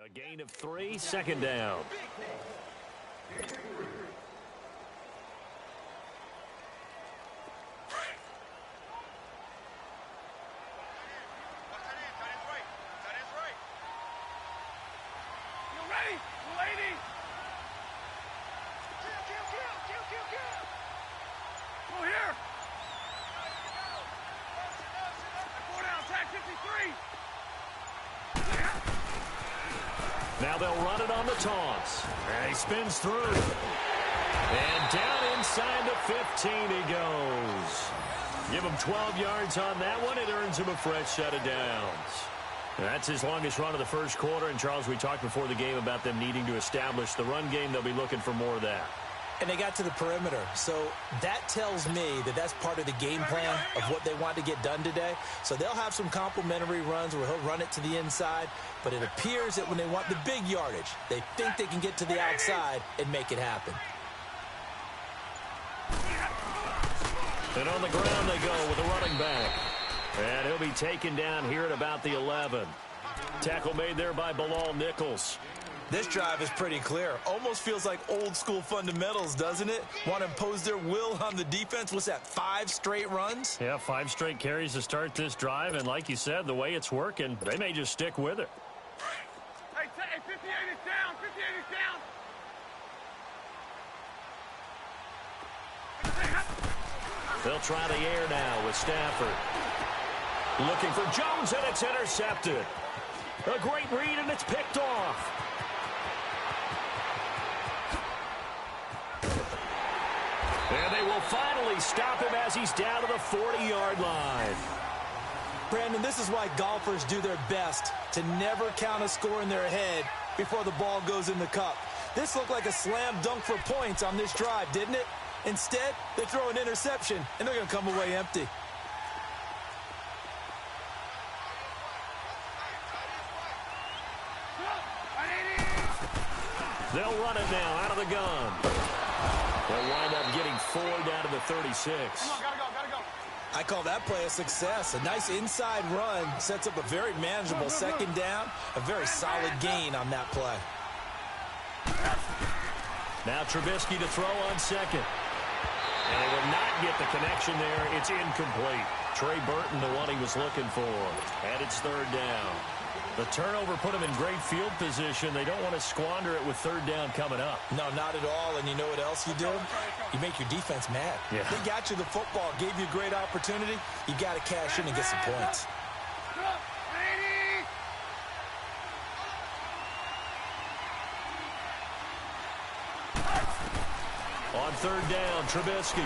A gain of 3, second down. Now they'll run it on the toss. And he spins through. And down inside the 15 he goes. Give him 12 yards on that one. It earns him a fresh set of downs. That's his longest run of the first quarter. And, Charles, we talked before the game about them needing to establish the run game. They'll be looking for more of that. And they got to the perimeter. So that tells me that that's part of the game plan of what they want to get done today. So they'll have some complementary runs where he'll run it to the inside. But it appears that when they want the big yardage, they think they can get to the outside and make it happen. And on the ground they go with a running back. And he'll be taken down here at about the 11. Tackle made there by Bilal Nichols. This drive is pretty clear. Almost feels like old school fundamentals, doesn't it? Want to impose their will on the defense. What's that, 5 straight runs? Yeah, 5 straight carries to start this drive. And like you said, the way it's working, they may just stick with it. Hey, 58 is down. 58 is down. They'll try the air now with Stafford. Looking for Jones, and it's intercepted. A great read, and it's picked off. And they will finally stop him as he's down to the 40-yard line. Brandon, this is why golfers do their best to never count a score in their head before the ball goes in the cup. This looked like a slam dunk for points on this drive, didn't it? Instead, they throw an interception, and they're going to come away empty. They'll run it now out of the gun. They'll wind up getting 4 down to the 36. Gotta go. I call that play a success. A nice inside run sets up a very manageable second down. A very solid gain on that play. Now Trubisky to throw on second. And they will not get the connection there. It's incomplete. Trey Burton, the one he was looking for. And it's third down. The turnover put them in great field position. They don't want to squander it with third down coming up. No, not at all. And you know what else you do? You make your defense mad. Yeah. They got you the football, gave you a great opportunity. You got to cash in and get some points. On third down, Trubisky.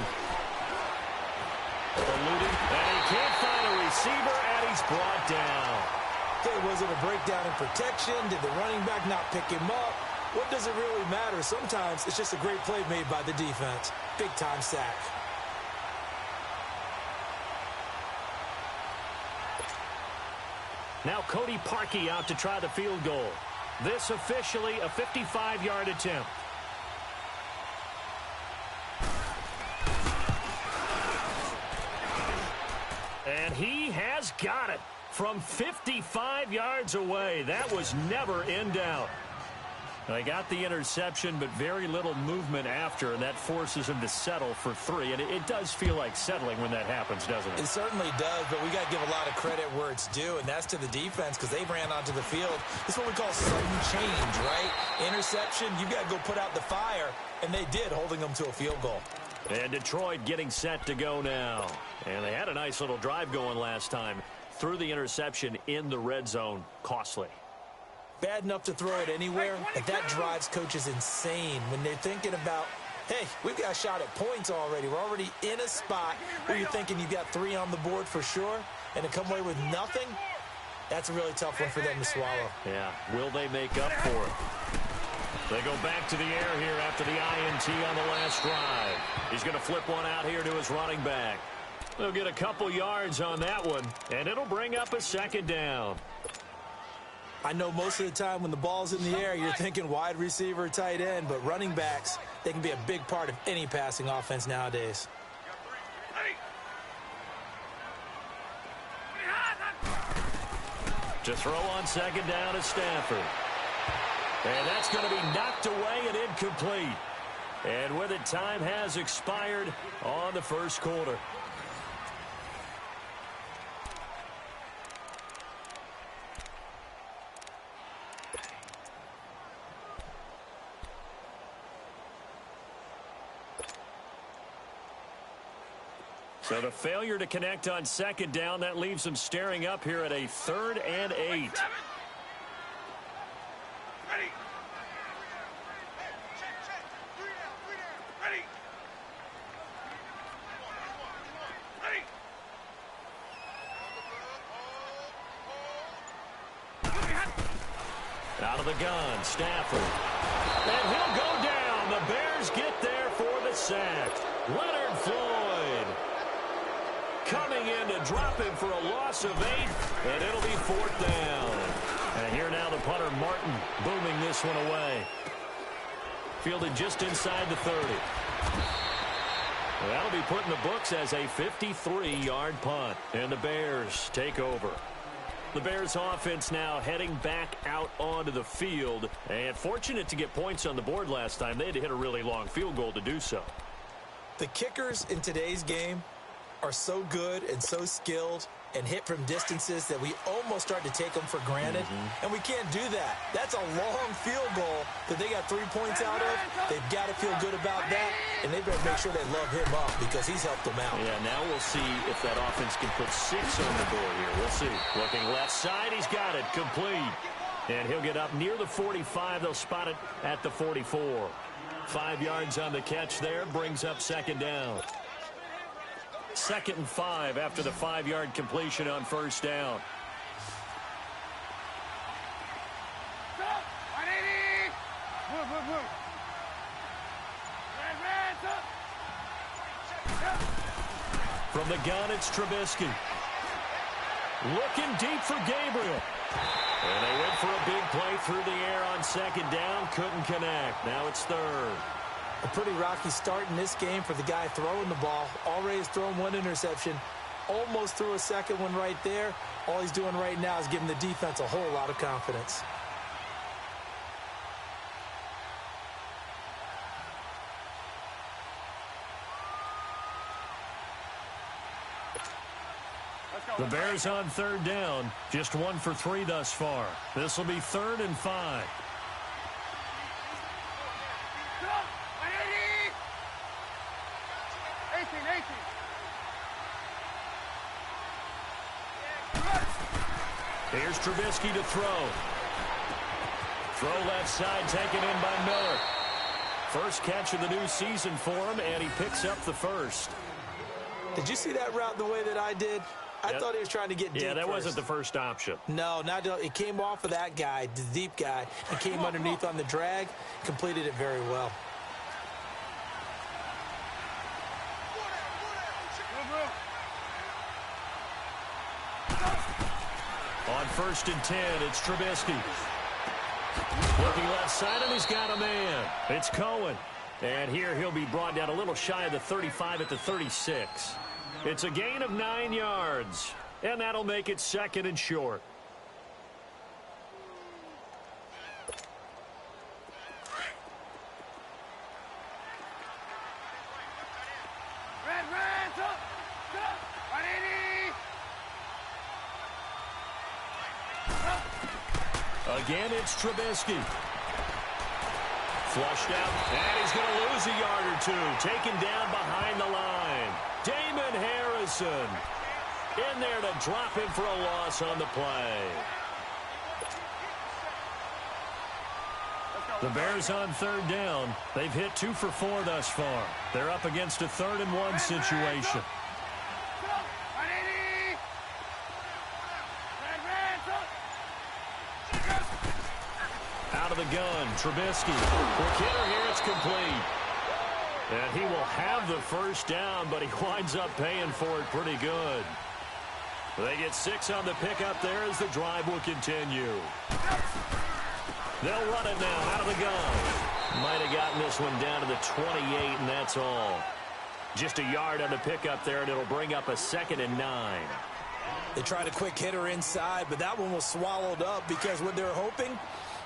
Eluding, and he can't find a receiver, and he's brought down. Okay, was it a breakdown in protection? Did the running back not pick him up? What does it really matter? Sometimes it's just a great play made by the defense. Big-time sack. Now Cody Parkey out to try the field goal. This officially a 55-yard attempt. And he has got it from 55 yards away. That was never in doubt. They got the interception, but very little movement after, and that forces him to settle for 3. And it does feel like settling when that happens, doesn't it? It certainly does, but we got to give a lot of credit where it's due, and that's to the defense because they ran onto the field. This is what we call sudden change, right? Interception, you got to go put out the fire, and they did, holding them to a field goal. And Detroit getting set to go now. And they had a nice little drive going last time. Threw the interception in the red zone. Costly. Bad enough to throw it anywhere, but that drives coaches insane when they're thinking about, hey, we've got a shot at points already. We're already in a spot where you're thinking you've got 3 on the board for sure, and to come away with nothing, that's a really tough one for them to swallow. Yeah, will they make up for it? They go back to the air here after the INT on the last drive. He's going to flip one out here to his running back. They'll get a couple yards on that one, and it'll bring up a second down. I know most of the time when the ball's in the air, you're thinking wide receiver, tight end, but running backs, they can be a big part of any passing offense nowadays. To throw on second down is Stafford. And that's going to be knocked away and incomplete. And with it, time has expired on the first quarter. So the failure to connect on second down, that leaves them staring up here at a 3rd and 8. Ready. Ready. Out of the gun, Stafford. And he'll go down. The Bears get there for the sack. Leonard Floyd coming in to drop him for a loss of 8, and it'll be 4th down. And here now the punter, Martin, booming this one away. Fielded just inside the 30. That'll be put in the books as a 53-yard punt, and the Bears take over. The Bears offense now heading back out onto the field, and fortunate to get points on the board last time. They had to hit a really long field goal to do so. The kickers in today's game are so good and so skilled and hit from distances that we almost start to take them for granted, and we can't do that. That's a long field goal that they got 3 points out of. They've got to feel good about that, and they better make sure they love him up because he's helped them out. Yeah, now we'll see if that offense can put 6 on the board here. We'll see. Looking left side, he's got it. Complete. And he'll get up near the 45. They'll spot it at the 44. 5 yards on the catch there, brings up second down. 2nd and 5 after the 5-yard completion on first down. From the gun, it's Trubisky. Looking deep for Gabriel. And they went for a big play through the air on second down. Couldn't connect. Now it's 3rd. A pretty rocky start in this game for the guy throwing the ball. Already has thrown 1 interception. Almost threw a second one right there. All he's doing right now is giving the defense a whole lot of confidence. The Bears on 3rd down. Just 1 for 3 thus far. This will be 3rd and 5. Here's Trubisky to throw. Throw left side, taken in by Miller. First catch of the new season for him, and he picks up the first. Did you see that route the way that I did? I thought he was trying to get deep. Yeah, that first. wasn't the first option. No, it came off of that guy, the deep guy. He came underneath on the drag, completed it very well. On 1st and 10, it's Trubisky. Looking left side, and he's got a man. It's Cohen. And here he'll be brought down a little shy of the 35 at the 36. It's a gain of 9 yards, and that'll make it 2nd and short. Again, it's Trubisky. Flushed out, and he's going to lose a yard or 2. Taken down behind the line. Damon Harrison in there to drop him for a loss on the play. The Bears on 3rd down. They've hit 2 for 4 thus far. They're up against a 3rd and 1 situation. Out of the gun, Trubisky. Quick hitter here, it's complete. And he will have the first down, but he winds up paying for it pretty good. They get 6 on the pickup there as the drive will continue. They'll run it now out of the gun. Might have gotten this one down to the 28, and that's all. Just a yard on the pickup there, and it'll bring up a 2nd and 9. They tried a quick hitter inside, but that one was swallowed up because what they're hoping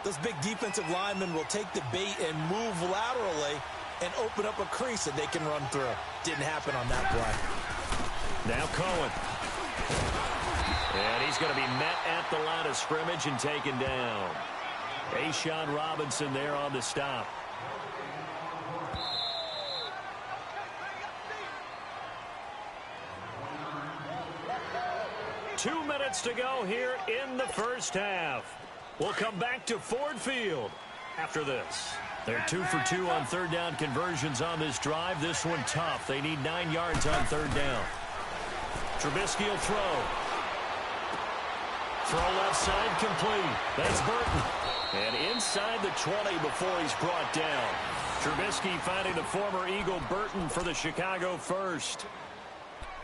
Those big defensive linemen will take the bait and move laterally and open up a crease that they can run through. Didn't happen on that play. Now Cohen. And he's going to be met at the line of scrimmage and taken down. A'Shawn Robinson there on the stop. Two minutes to go here in the first half. We'll come back to Ford Field after this. They're 2 for 2 on third down conversions on this drive. This one tough. They need 9 yards on third down. Trubisky will throw. Throw left side complete. That's Burton. And inside the 20 before he's brought down. Trubisky finding the former Eagle Burton for the Chicago first.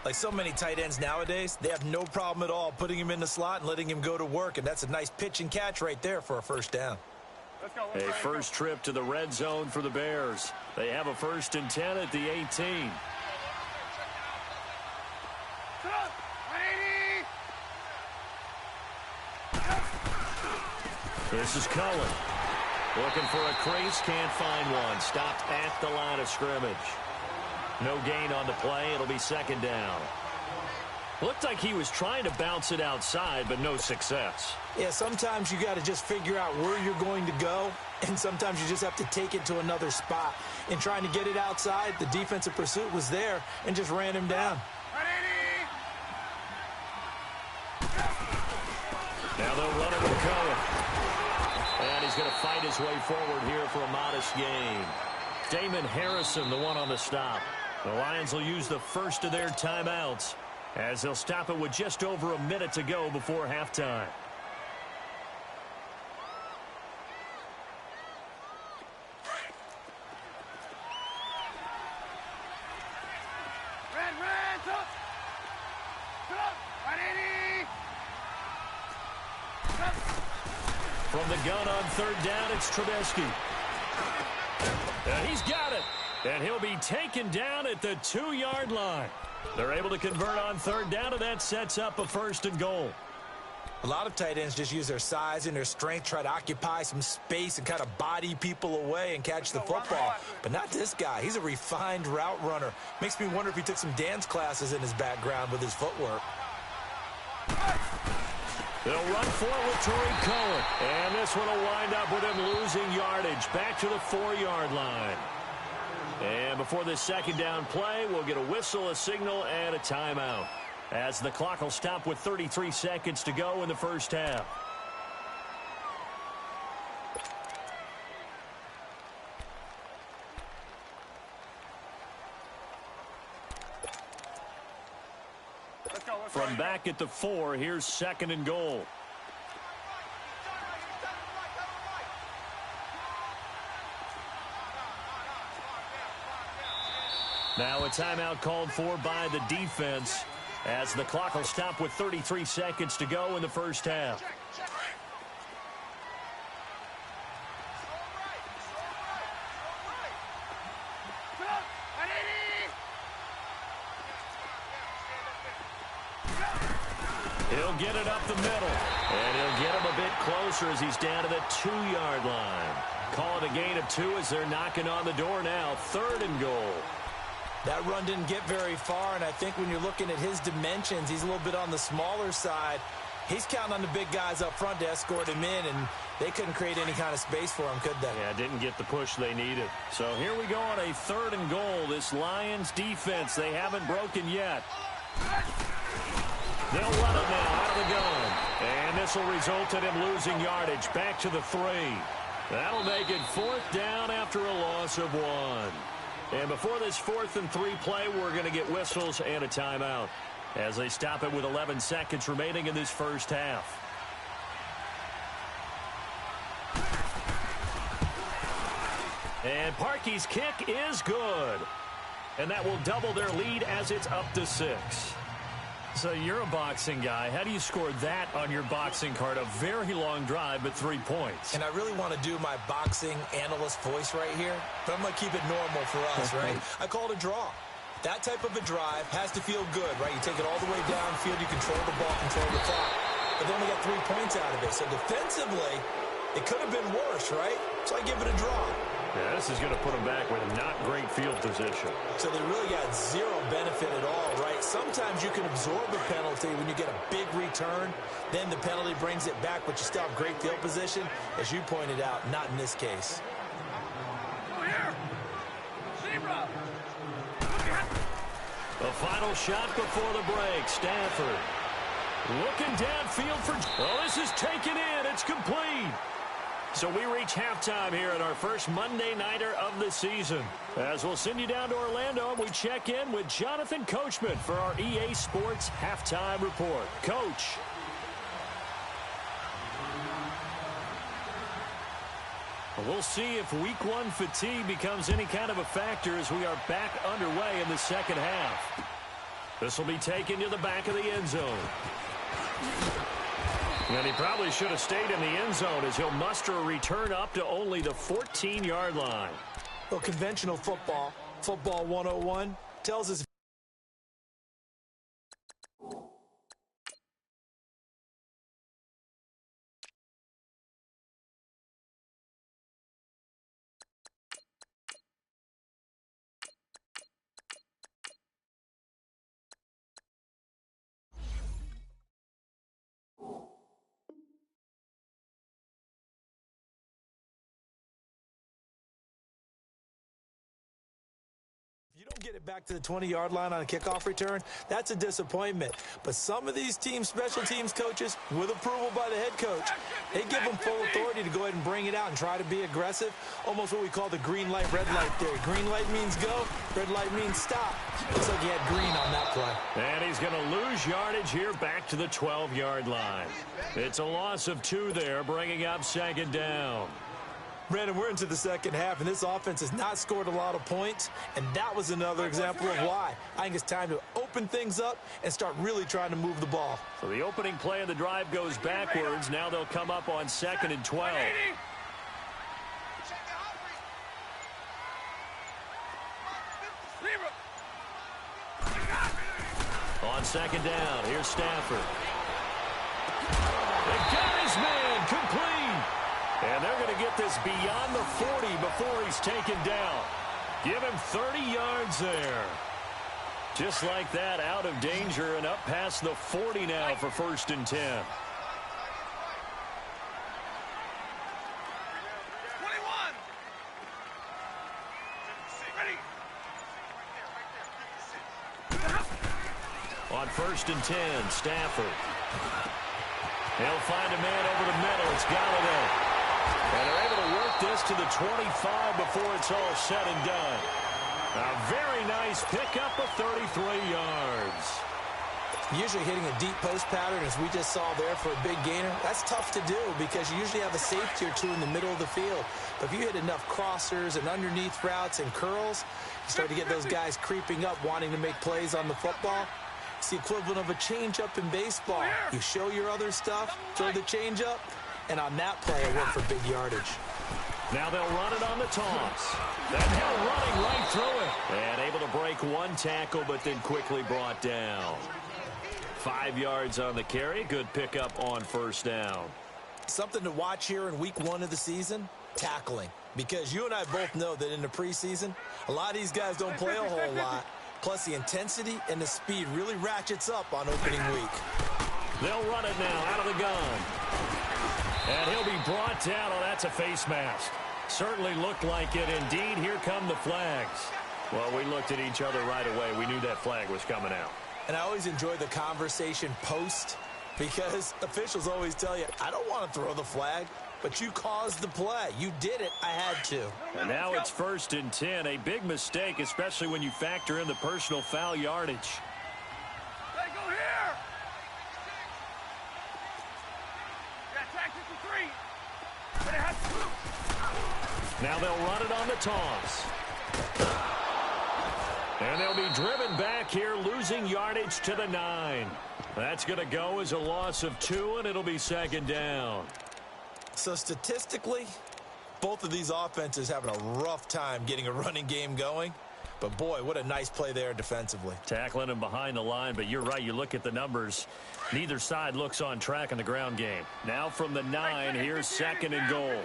Like so many tight ends nowadays, they have no problem at all putting him in the slot and letting him go to work. And that's a nice pitch and catch right there for a first down. Let's go. A first trip to the red zone for the Bears. They have a 1st and 10 at the 18. This is Cohen. Looking for a crease, can't find one. Stopped at the line of scrimmage. No gain on the play. It'll be second down. Looked like he was trying to bounce it outside, but no success. Yeah, sometimes you got to just figure out where you're going to go, and sometimes you just have to take it to another spot. In trying to get it outside, the defensive pursuit was there and just ran him down. Now they'll run it with Cohen. And he's going to fight his way forward here for a modest gain. Damon Harrison, the one on the stop. The Lions will use the first of their timeouts as they'll stop it with just over a minute to go before halftime. From the gun on third down, it's Trubisky. And he's got it. And he'll be taken down at the 2-yard line. They're able to convert on third down, and that sets up a 1st and goal. A lot of tight ends just use their size and their strength, try to occupy some space and kind of body people away and catch the football. But not this guy. He's a refined route runner. Makes me wonder if he took some dance classes in his background with his footwork. They'll run for it with Tariq Cohen. And this one will wind up with him losing yardage back to the 4-yard line. And before this second down play, we'll get a whistle, a signal, and a timeout, as the clock will stop with 33 seconds to go in the first half. From back at the 4, here's 2nd and goal. Now a timeout called for by the defense as the clock will stop with 33 seconds to go in the first half. He'll get it up the middle, and he'll get him a bit closer as he's down to the 2-yard line. Call it a gain of 2 as they're knocking on the door now. 3rd and goal. That run didn't get very far, and I think when you're looking at his dimensions, he's a little bit on the smaller side. He's counting on the big guys up front to escort him in, and they couldn't create any kind of space for him, could they? Yeah, didn't get the push they needed. So here we go on a 3rd and goal. This Lions defense, they haven't broken yet. They'll run it now out of the gun. And this will result in him losing yardage back to the 3. That'll make it 4th down after a loss of 1. And before this 4th and 3 play, we're going to get whistles and a timeout as they stop it with 11 seconds remaining in this first half. And Parkey's kick is good. And that will double their lead as it's up to 6. So you're a boxing guy. How do you score that on your boxing card? A very long drive, but 3 points. And I really want to do my boxing analyst voice right here, but I'm going to keep it normal for us, right? I call it a draw. That type of a drive has to feel good, right? You take it all the way downfield, you control the ball, control the clock. But they only got 3 points out of it. So defensively, It could have been worse, right? So I give it a draw. Yeah, this is going to put them back with not great field position. So they really got zero benefit at all, right? Sometimes you can absorb a penalty when you get a big return. Then the penalty brings it back, but you still have great field position. As you pointed out, not in this case. The final shot before the break. Stafford looking downfield for... Oh, this is taken in. It's complete. So we reach halftime here at our first Monday Nighter of the season. As we'll send you down to Orlando, and we check in with Jonathan Coachman for our EA Sports Halftime Report. Coach. We'll see if Week 1 fatigue becomes any kind of a factor as we are back underway in the second half. This will be taken to the back of the end zone. And he probably should have stayed in the end zone as he'll muster a return up to only the 14-yard line. Well, conventional football, Football 101, tells us you don't get it back to the 20-yard line on a kickoff return, that's a disappointment. But some of these special teams coaches, with approval by the head coach, they give them full authority to go ahead and bring it out and try to be aggressive. Almost what we call the green light, red light theory. Green light means go, red light means stop. Looks like he had green on that play. And he's going to lose yardage here back to the 12-yard line. It's a loss of 2 there, bringing up second down. Brandon, we're into the second half, and this offense has not scored a lot of points, and that was another example of why. I think it's time to open things up and start really trying to move the ball. So the opening play of the drive goes backwards. Now they'll come up on 2nd and 12. On 2nd down, here's Stafford. They got his man, complete. And they're going to get this beyond the 40 before he's taken down. Give him 30 yards there. Just like that, out of danger and up past the 40 now for 1st and 10. 21. Ready. On 1st and 10, Stafford. He'll find a man over the middle. It's Galladay. And they're able to work this to the 25 before it's all said and done. A very nice pickup of 33 yards. Usually hitting a deep post pattern, as we just saw there for a big gainer, that's tough to do because you usually have a safety or two in the middle of the field. But if you hit enough crossers and underneath routes and curls, you start to get those guys creeping up, wanting to make plays on the football. It's the equivalent of a change-up in baseball. You show your other stuff, throw the change-up, and on that play, it worked for big yardage. Now they'll run it on the toss. And now running right through it. And able to break one tackle, but then quickly brought down. 5 yards on the carry. Good pickup on 1st down. Something to watch here in week 1 of the season, tackling. Because you and I both know that in the preseason, a lot of these guys don't play a whole lot. Plus, the intensity and the speed really ratchets up on opening week. They'll run it now out of the gun. And he'll be brought down. Oh, that's a face mask. Certainly looked like it. Indeed, here come the flags. Well, we looked at each other right away. We knew that flag was coming out. And I always enjoy the conversation post because officials always tell you, I don't want to throw the flag, but you caused the play. You did it. I had to. And now it's 1st and 10. A big mistake, especially when you factor in the personal foul yardage. Hey, go here. Yeah, tag 53. Now they'll run it on the toss. And they'll be driven back here, losing yardage to the 9. That's going to go as a loss of 2, and it'll be 2nd down. So statistically, both of these offenses having a rough time getting a running game going. But, boy, what a nice play there defensively. Tackling him behind the line, but you're right. You look at the numbers. Neither side looks on track in the ground game. Now from the 9, here's second and goal.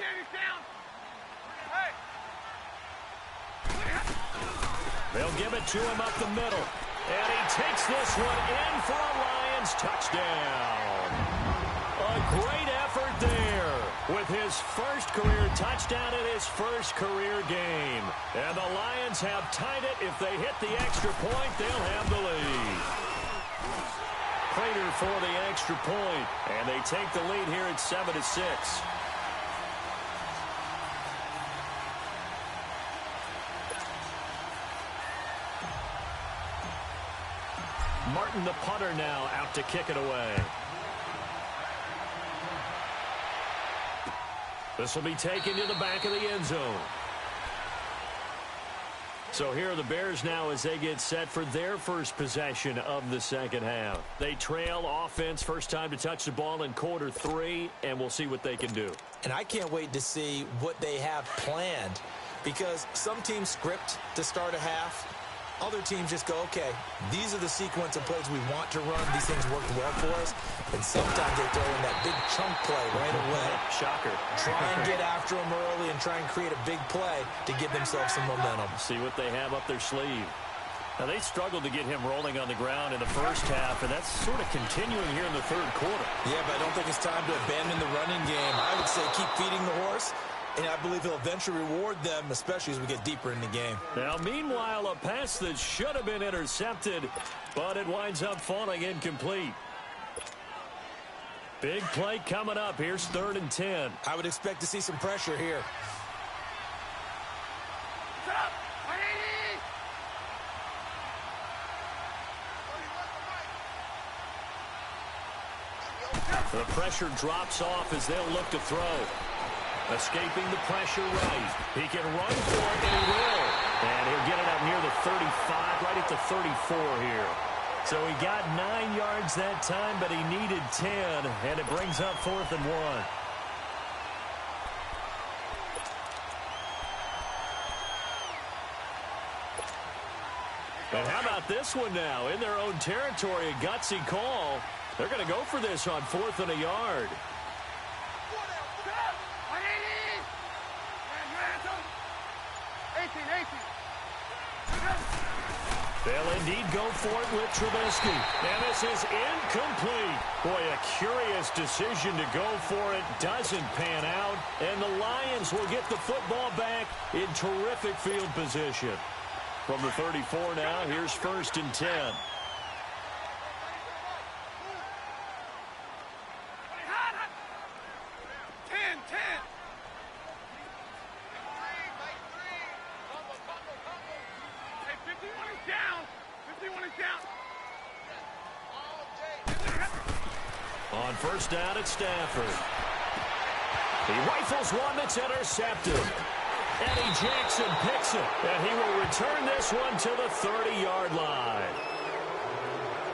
They'll give it to him up the middle. And he takes this one in for a Lions touchdown. A great effort there with his first career touchdown in his first career game. And the Lions have tied it. If they hit the extra point, they'll have the lead. Prater for the extra point, and they take the lead here at 7-6. Martin, the punter, now out to kick it away. This will be taken to the back of the end zone. So here are the Bears now as they get set for their first possession of the second half. They trail offense, first time to touch the ball in quarter 3, and we'll see what they can do. And I can't wait to see what they have planned, because some teams script to start a half. Other teams just go, okay, these are the sequence of plays we want to run. These things worked well for us. And sometimes they throw in that big chunk play right away. Shocker. Try and get after them early and try and create a big play to give themselves some momentum. See what they have up their sleeve. Now, they struggled to get him rolling on the ground in the first half, and that's sort of continuing here in the third quarter. Yeah, but I don't think it's time to abandon the running game. I would say keep feeding the horse. And I believe he'll eventually reward them, especially as we get deeper in the game. Now, meanwhile, a pass that should have been intercepted, but it winds up falling incomplete. Big play coming up. Here's 3rd and 10. I would expect to see some pressure here. The pressure drops off as they'll look to throw. Escaping the pressure right. He can run for it, and he will. And he'll get it up near the 35, right at the 34 here. So he got 9 yards that time, but he needed 10, and it brings up 4th and 1. And how about this one now? In their own territory, a gutsy call. They're going to go for this on 4th and a yard. They'll indeed go for it with Trubisky. And this is incomplete. Boy, a curious decision to go for it. Doesn't pan out. And the Lions will get the football back in terrific field position. From the 34 now, here's 1st and 10. 51 is down. On first down at Stafford. He rifles one that's intercepted. Eddie Jackson picks it, and he will return this one to the 30-yard line.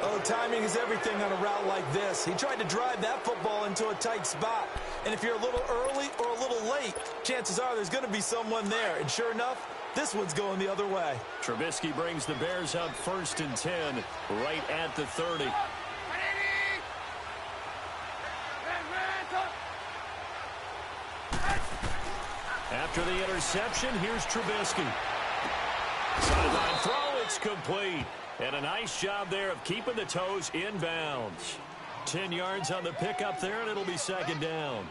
Oh, timing is everything on a route like this. He tried to drive that football into a tight spot. And if you're a little early or a little late, chances are there's going to be someone there. And sure enough, this one's going the other way. Trubisky brings the Bears up 1st and 10, right at the 30. After the interception, here's Trubisky. Sideline throw, it's complete. And a nice job there of keeping the toes in bounds. 10 yards on the pickup there, and it'll be 2nd down.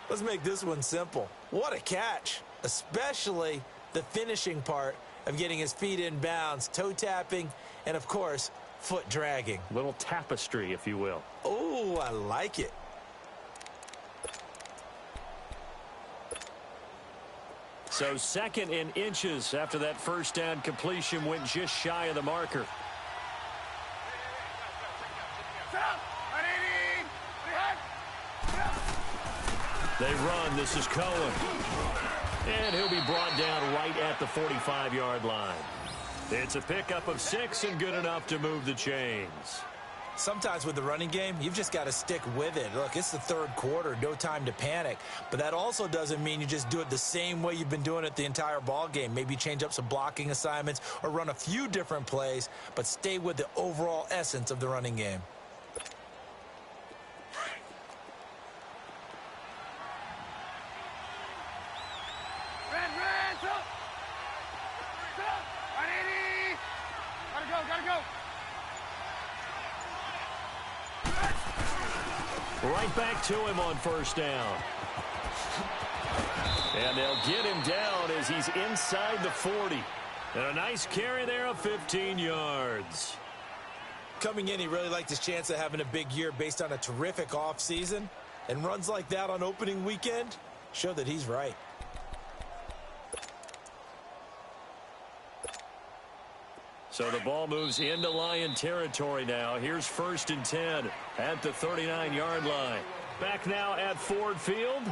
Let's make this one simple. What a catch, especially the finishing part of getting his feet in bounds, toe tapping, and, of course, foot dragging. Little tapestry, if you will. Oh, I like it. So 2nd in inches after that first down completion went just shy of the marker. They run. This is Cohen. And he'll be brought down right at the 45-yard line. It's a pickup of 6 and good enough to move the chains. Sometimes with the running game, you've just got to stick with it. Look, it's the third quarter, no time to panic. But that also doesn't mean you just do it the same way you've been doing it the entire ball game. Maybe change up some blocking assignments or run a few different plays, but stay with the overall essence of the running game. Right back to him on first down. And they'll get him down as he's inside the 40. And a nice carry there of 15 yards. Coming in, he really liked his chance of having a big year based on a terrific offseason. And runs like that on opening weekend show that he's right. So the ball moves into Lion territory now. Here's 1st and 10 at the 39-yard line. Back now at Ford Field.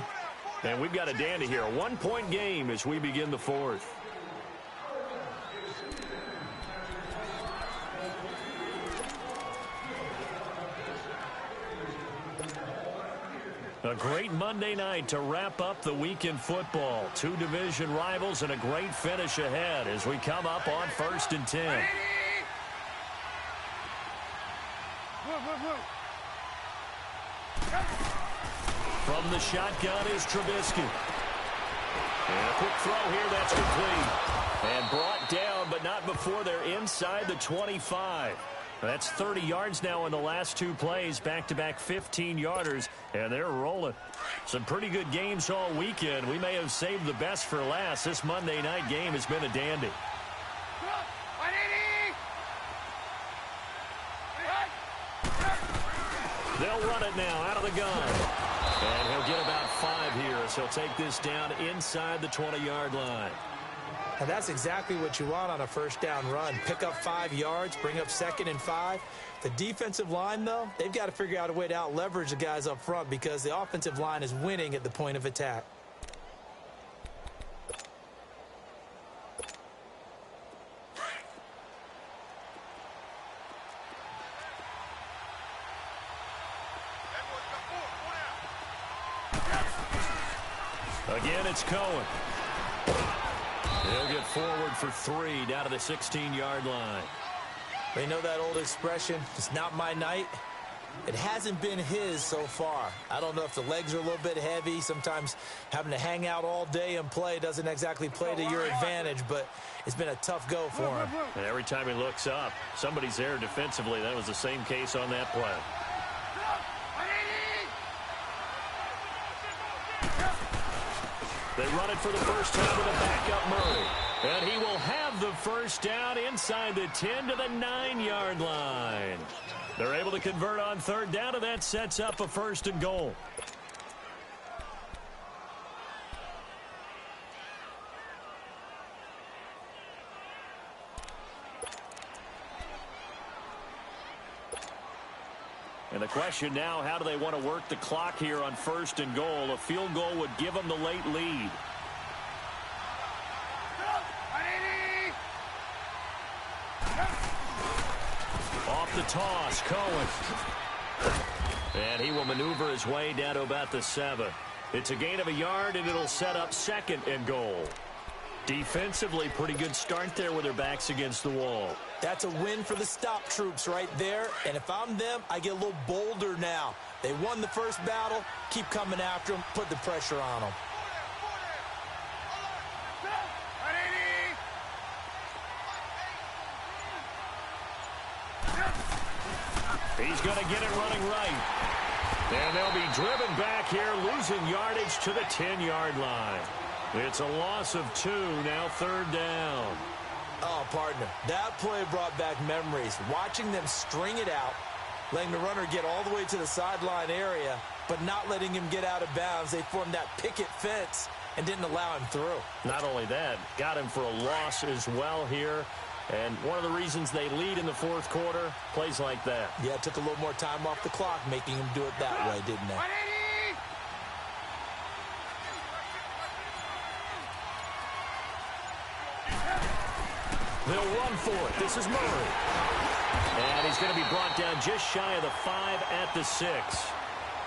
And we've got a dandy here. A 1-point game as we begin the 4th. A great Monday night to wrap up the week in football. 2 division rivals and a great finish ahead as we come up on 1st and 10. From the shotgun is Trubisky. And a quick throw here, that's complete. And brought down, but not before they're inside the 25. That's 30 yards now in the last 2 plays, back-to-back 15-yarders, and they're rolling. Some pretty good games all weekend. We may have saved the best for last. This Monday night game has been a dandy. They'll run it now out of the gun. And he'll get about 5 here as he'll take this down inside the 20-yard line. And that's exactly what you want on a first down run. Pick up 5 yards, bring up 2nd and 5. The defensive line, though, they've got to figure out a way to out-leverage the guys up front because the offensive line is winning at the point of attack. Again, it's Cohen. He'll get forward for 3 down to the 16-yard line. They know that old expression, it's not my night. It hasn't been his so far. I don't know if the legs are a little bit heavy. Sometimes having to hang out all day and play doesn't exactly play to your advantage, but it's been a tough go for him. And every time he looks up, somebody's there defensively. That was the same case on that play. They run it for the first time with a backup Murray. And he will have the first down inside the 10 to the 9-yard line. They're able to convert on 3rd down, and that sets up a 1st and goal. And the question now, how do they want to work the clock here on 1st and goal? A field goal would give them the late lead. Off the toss, Cohen. And he will maneuver his way down to about the 7. It's a gain of a yard, and it'll set up 2nd and goal. Defensively, pretty good start there with their backs against the wall. That's a win for the stop troops right there. And if I'm them, I get a little bolder now. They won the first battle. Keep coming after them. Put the pressure on them. He's going to get it running right. And they'll be driven back here, losing yardage to the 10-yard line. It's a loss of 2, now 3rd down. Oh, partner, that play brought back memories. Watching them string it out, letting the runner get all the way to the sideline area, but not letting him get out of bounds. They formed that picket fence and didn't allow him through. Not only that, got him for a loss as well here. And one of the reasons they lead in the 4th quarter, plays like that. Yeah, it took a little more time off the clock, making him do it that way, didn't they? They'll run for it. This is Murray. And he's going to be brought down just shy of the 5 at the 6.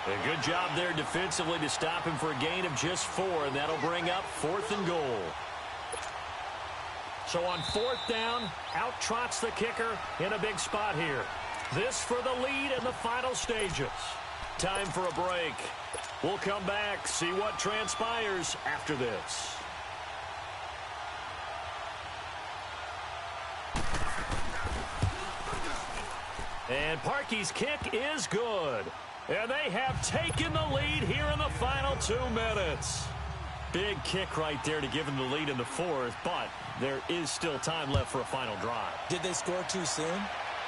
A good job there defensively to stop him for a gain of just 4, and that'll bring up 4th and goal. So on 4th down, out trots the kicker in a big spot here. This for the lead in the final stages. Time for a break. We'll come back, see what transpires after this. And Parkey's kick is good. And they have taken the lead here in the final 2 minutes. Big kick right there to give them the lead in the 4th, but there is still time left for a final drive. Did they score too soon?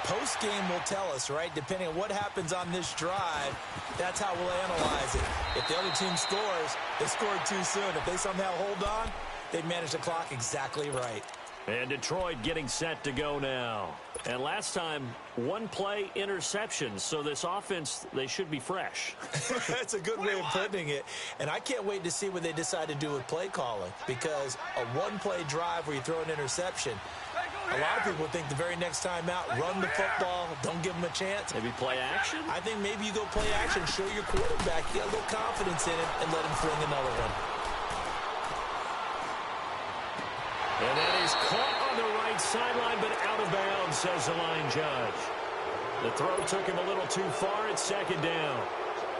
Post-game will tell us, right? Depending on what happens on this drive, that's how we'll analyze it. If the other team scores, they scored too soon. If they somehow hold on, they managed the clock exactly right. And Detroit getting set to go now. And last time, 1-play interception. So this offense, they should be fresh. That's a good way of putting it. And I can't wait to see what they decide to do with play calling. Because a 1-play drive where you throw an interception, a lot of people think the very next time out, run the football, don't give them a chance. Maybe play action? I think maybe you go play action, show your quarterback, you got a little confidence in him, and let him fling another one. And that is caught on the right sideline, but out of bounds, says the line judge. The throw took him a little too far at 2nd down.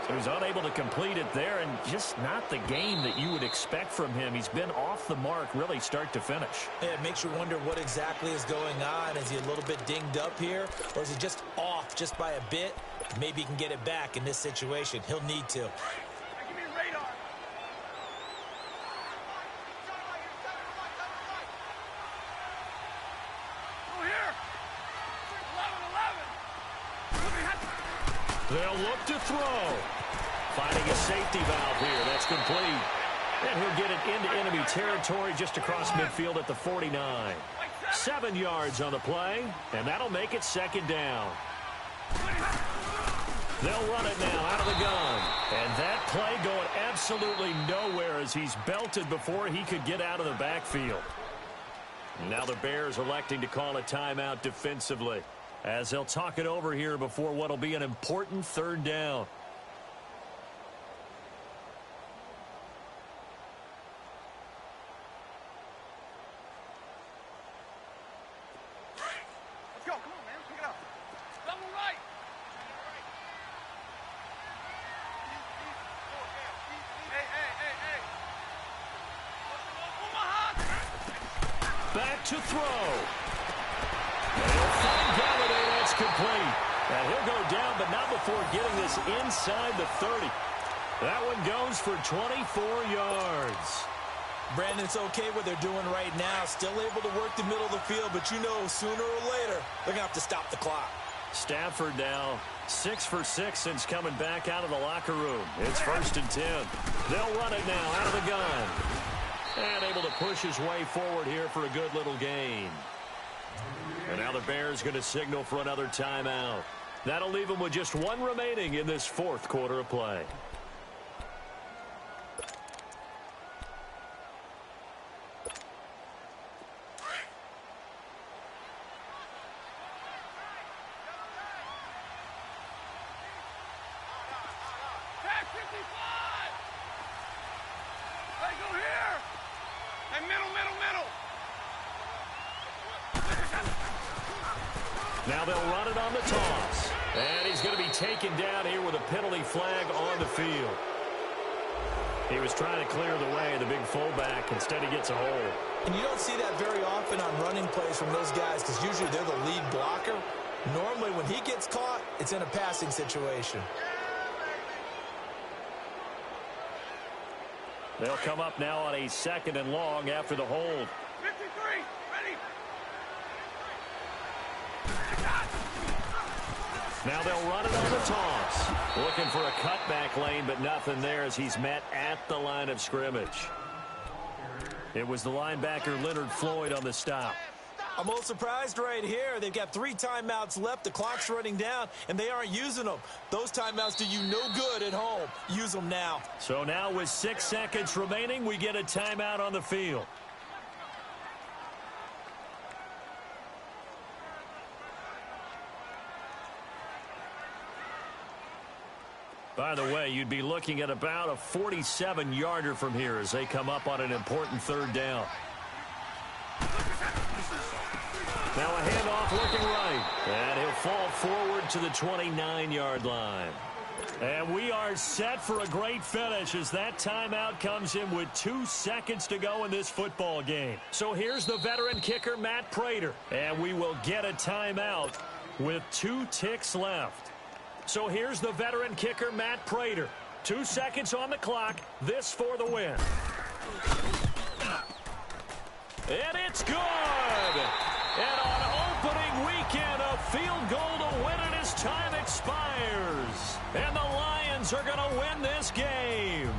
So he's unable to complete it there, and just not the game that you would expect from him. He's been off the mark, really, start to finish. Yeah, it makes you wonder what exactly is going on. Is he a little bit dinged up here, or is he just off just by a bit? Maybe he can get it back in this situation. He'll need to. Give me radar. Go here. 11-11. They'll look to throw. Finding a safety valve here. That's complete. And he'll get it into enemy territory just across midfield at the 49. 7 yards on the play, and that'll make it 2nd down. They'll run it now out of the gun. And that play going absolutely nowhere as he's belted before he could get out of the backfield. Now the Bears electing to call a timeout defensively as they'll talk it over here before what'll be an important 3rd down. Let's go. Come on, man. Pick it up. Double right. Hey. Omaha. Back to throw. And he'll find Galladay. That's complete. And he'll go down, but not before getting this inside the 30. That one goes for 24 yards. Brandon, it's okay what they're doing right now. Still able to work the middle of the field, but you know sooner or later they're going to have to stop the clock. Stafford now 6 for 6 since coming back out of the locker room. It's 1st and 10. They'll run it now out of the gun. And able to push his way forward here for a good little gain. And now the Bears going to signal for another timeout. That'll leave them with just 1 remaining in this 4th quarter of play. Back 55. Hey, go here. Hey, middle. Now they'll run it on the toss. And he's going to be taken down here with a penalty flag on the field. He was trying to clear the way, the big fullback. Instead, he gets a hold. And you don't see that very often on running plays from those guys because usually they're the lead blocker. Normally, when he gets caught, it's in a passing situation. They'll come up now on a 2nd and long after the hold. 53. Ready. Now they'll run it on the toss. Looking for a cutback lane, but nothing there as he's met at the line of scrimmage. It was the linebacker Leonard Floyd on the stop. I'm a little surprised right here. They've got 3 timeouts left. The clock's running down, and they aren't using them. Those timeouts do you no good at home. Use them now. So now with 6 seconds remaining, we get a timeout on the field. By the way, you'd be looking at about a 47-yarder from here as they come up on an important third down. Now a handoff looking right, and he'll fall forward to the 29-yard line. And we are set for a great finish as that timeout comes in with 2 seconds to go in this football game. So here's the veteran kicker, Matt Prater, and we will get a timeout with 2 ticks left. So here's the veteran kicker, Matt Prater. 2 seconds on the clock. This for the win. And it's good! And on opening weekend, a field goal to win it as time expires. And the Lions are going to win this game.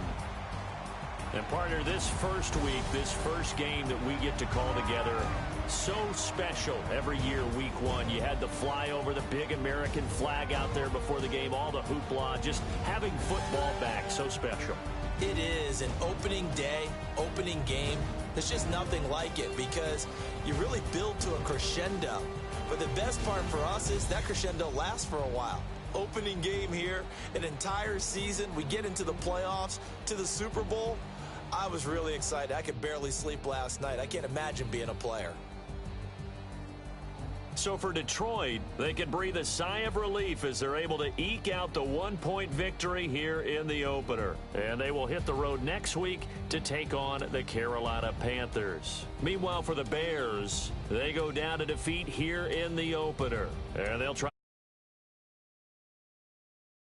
And partner, this first week, this first game that we get to call together, so special every year, week 1. You had the flyover, the big American flag out there before the game, all the hoopla, just having football back, so special. It is an opening day, opening game. There's just nothing like it because you really build to a crescendo. But the best part for us is that crescendo lasts for a while. Opening game here, an entire season. We get into the playoffs, to the Super Bowl. I was really excited. I could barely sleep last night. I can't imagine being a player. So for Detroit, they can breathe a sigh of relief as they're able to eke out the 1-point victory here in the opener. And they will hit the road next week to take on the Carolina Panthers. Meanwhile, for the Bears, they go down to defeat here in the opener. And they'll try